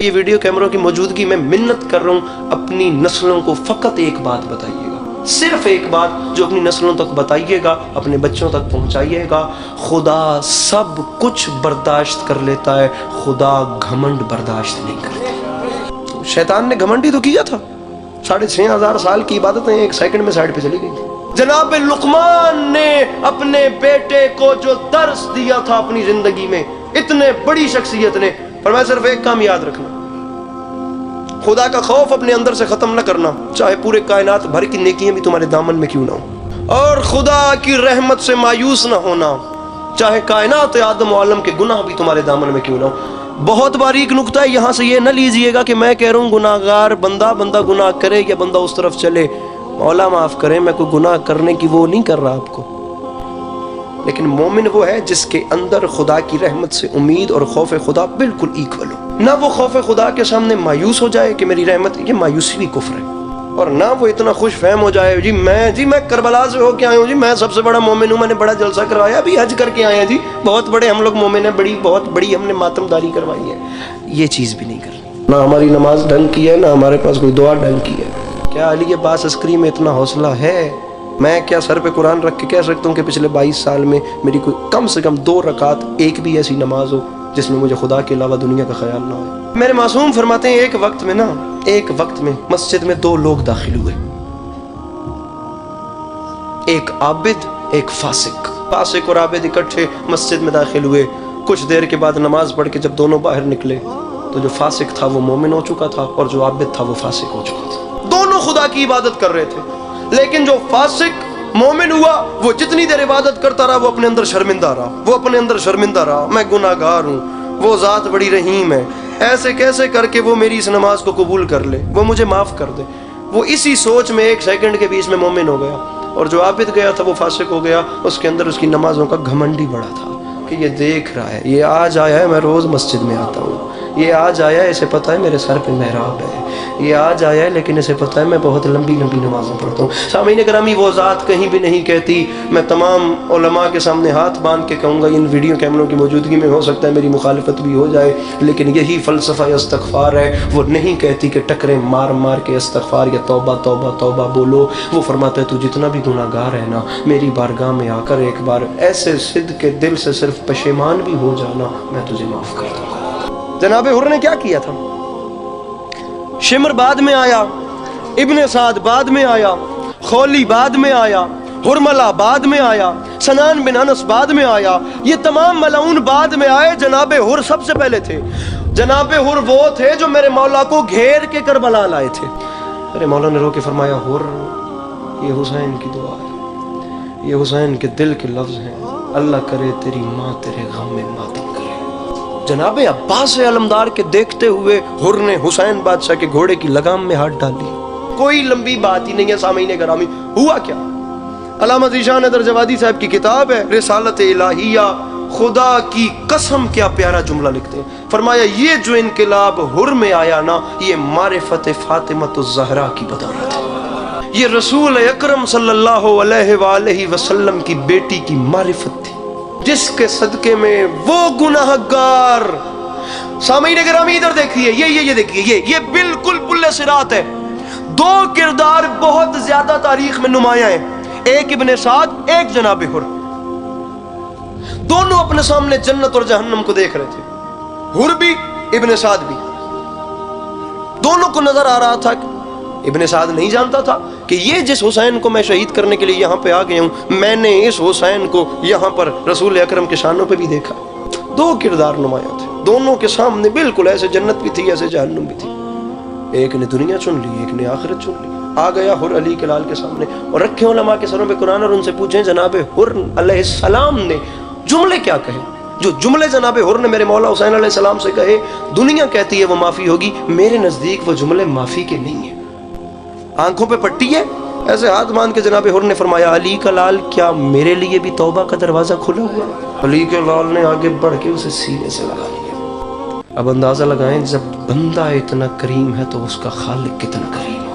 یہ ویڈیو کیمروں کی موجودگی میں منت کر رہا ہوں، اپنی نسلوں کو فقط ایک بات بتائیے گا، صرف ایک بات جو اپنی نسلوں تک بتائیے گا، اپنے بچوں تک پہنچائیے گا، خدا سب کچھ برداشت کر لیتا ہے، خدا گھمنڈ برداشت نہیں کرتا۔ شیطان نے گھمنڈ ہی تو کیا تھا، 6500 سال کی عبادتیں ایک سیکنڈ میں سائڈ پہ چلی گئی۔ جناب لقمان نے اپنے بیٹے کو جو درس دیا تھا اپنی زندگی میں، اتنے بڑی شخصیت نے فرمایا صرف ایک کام یاد رکھنا، خدا کا خوف اپنے اندر سے ختم نہ کرنا، چاہے پورے کائنات بھر کی نیکیاں بھی تمہارے دامن میں کیوں نہ ہوں، اور خدا کی رحمت سے مایوس نہ ہونا، چاہے کائنات آدم و عالم کے گناہ بھی تمہارے دامن میں کیوں نہ ہوں۔ بہت باریک نکتہ ہے، یہاں سے یہ نہ لیجئے گا کہ میں کہہ رہا ہوں گناہ گار بندہ گناہ کرے یا بندہ اس طرف چلے، مولا معاف کرے، میں کوئی گناہ کرنے کی وہ نہیں کر رہا آپ کو، لیکن مومن وہ ہے جس کے اندر خدا کی رحمت سے امید اور خوف خدا بالکل ایکول ہو، نہ وہ خوف خدا کے سامنے مایوس ہو جائے کہ میری رحمت، یہ مایوسی بھی کفر ہے، اور نہ وہ اتنا خوش فہم ہو جائے جی میں کربلا سے ہو کے آیا ہوں، جی میں سب سے بڑا مومن ہوں، میں نے بڑا جلسہ کروایا، ابھی حج کر کے آئے ہیں جی، بہت بڑے ہم لوگ مومن ہیں، بہت بڑی ہم نے ماتم داری کروائی ہے، یہ چیز بھی نہیں کرنی، نہ ہماری نماز ڈھنگ کی ہے، نہ ہمارے پاس کوئی دعا ڈھنگ کی ہے۔ کیا علی عباس عسکری میں اتنا حوصلہ ہے؟ میں کیا سر پہ قرآن رکھ کے کہہ سکتا ہوں کہ پچھلے 22 سال میں میری کوئی کم سے کم 2 رکعت ایک بھی ایسی نماز ہو جس میں مجھے خدا کے علاوہ دنیا کا خیال نہ ہو؟ میرے معصوم فرماتے ہیں ایک وقت میں مسجد میں 2 لوگ داخل ہوئے، ایک عابد ایک فاسق اور عابد اکٹھے مسجد میں داخل ہوئے، کچھ دیر کے بعد نماز پڑھ کے جب دونوں باہر نکلے تو جو فاسق تھا وہ مومن ہو چکا تھا اور جو عابد تھا وہ فاسق ہو چکا تھا، دونوں خدا کی عبادت کر رہے تھے، لیکن جو فاسق مومن ہوا وہ جتنی دیر عبادت کرتا رہا وہ اپنے اندر شرمندہ رہا، میں گناہ گار ہوں، وہ ذات بڑی رحیم ہے، ایسے کیسے کر کے وہ میری اس نماز کو قبول کر لے، وہ مجھے معاف کر دے، وہ اسی سوچ میں 1 سیکنڈ کے بیچ میں مومن ہو گیا، اور جو عابد گیا تھا وہ فاسق ہو گیا، اس کے اندر اس کی نمازوں کا گھمنڈی بڑا تھا کہ یہ دیکھ رہا ہے، یہ آج آیا ہے میں روز مسجد میں آتا ہوں، یہ آج آیا ہے اسے پتہ ہے میرے سر پہ محراب ہے، یہ آج آیا ہے لیکن اسے پتہ ہے میں بہت لمبی نمازیں پڑھتا ہوں۔ سامعین گرامی، وہ ذات کہیں بھی نہیں کہتی، میں تمام علماء کے سامنے ہاتھ باندھ کے کہوں گا ان ویڈیو کیمروں کی موجودگی میں ہو سکتا ہے میری مخالفت بھی ہو جائے، لیکن یہی فلسفہ استغفار ہے، وہ نہیں کہتی کہ ٹکرے مار کے استغفار یا توبہ توبہ توبہ بولو، وہ فرماتا ہے تو جتنا بھی گناہ گار ہے نا، میری بارگاہ میں آ کر ایک بار ایسے صدق کے دل سے صرف پشیمان بھی ہو جانا، میں تجھے معاف کر دوں گا۔ جناب حر نے کیا کیا تھا؟ شمر بعد میں آیا، ابن سعد بعد میں آیا، خولی بعد میں آیا، حرملہ بعد میں آیا، سنان بن انس بعد میں آیا، یہ تمام ملعون بعد میں آئے، جناب حر سب سے پہلے تھے۔ جناب حر وہ تھے جو میرے مولا کو گھیر کے کربلا لائے تھے۔ میرے مولا نے رو کے فرمایا حر یہ حسین کی دعا ہے، یہ حسین کے دل کے لفظ ہیں، اللہ کرے تیری ماں تیرے غم میں ماتم کرے۔ جناب عباس علمدار کے دیکھتے ہوئے حر نے حسین بادشاہ کے گھوڑے کی لگام میں ہاتھ ڈال لیا۔ کوئی لمبی بات ہی نہیں ہے سامعین گرامی، ہوا کیا؟ علامہ ذیشان حیدر جوادی صاحب کی کتاب ہے رسالت الہیہ، خدا کی قسم کیا پیارا جملہ لکھتے ہیں، فرمایا یہ جو انقلاب حر میں آیا نا، یہ معرفت فاطمۃ الزہرا کی بدولت ہے، یہ رسول اکرم صلی اللہ علیہ وآلہ وسلم کی بیٹی کی معرفت تھی، جس کے صدقے میں وہ گناہ گار، سامعین گرامی ادھر دیکھیے، یہ دیکھیے، یہ بالکل پل صراط ہے۔ 2 کردار بہت زیادہ تاریخ میں نمایاں ہیں، ایک ابن سعد ایک جناب حر، دونوں اپنے سامنے جنت اور جہنم کو دیکھ رہے تھے، حر بھی ابن سعد بھی، دونوں کو نظر آ رہا تھا۔ ابن سعد نہیں جانتا تھا کہ یہ جس حسین کو میں شہید کرنے کے لیے یہاں پہ آ گیا ہوں، میں نے اس حسین کو یہاں پر رسول اکرم کے شانوں پہ بھی دیکھا۔ 2 کردار نمایاں تھے، دونوں کے سامنے بالکل ایسے جنت بھی تھی ایسے جہنم بھی تھی، ایک نے دنیا چن لی ایک نے آخرت چن لی۔ آ گیا حر علی کے لال کے سامنے اور رکھے علماء کے سروں پہ قرآن اور ان سے پوچھیں جناب حر علیہ السلام نے جملے کیا کہے، جو جملے جناب حر نے میرے مولا حسین علیہ السلام سے کہے، دنیا کہتی ہے وہ معافی ہوگی، میرے نزدیک وہ جملے معافی کے نہیں ہیں، آنکھوں پہ پٹی ہے۔ ایسے ہاتھ باندھ کے جناب حر نے فرمایا علی کا لال کیا میرے لیے بھی توبہ کا دروازہ کھلا ہوا ہے؟ علی کے لال نے آگے بڑھ کے اسے سینے سے لگا لیا۔ اب اندازہ لگائیں جب بندہ اتنا کریم ہے تو اس کا خالق کتنا کریم ہے۔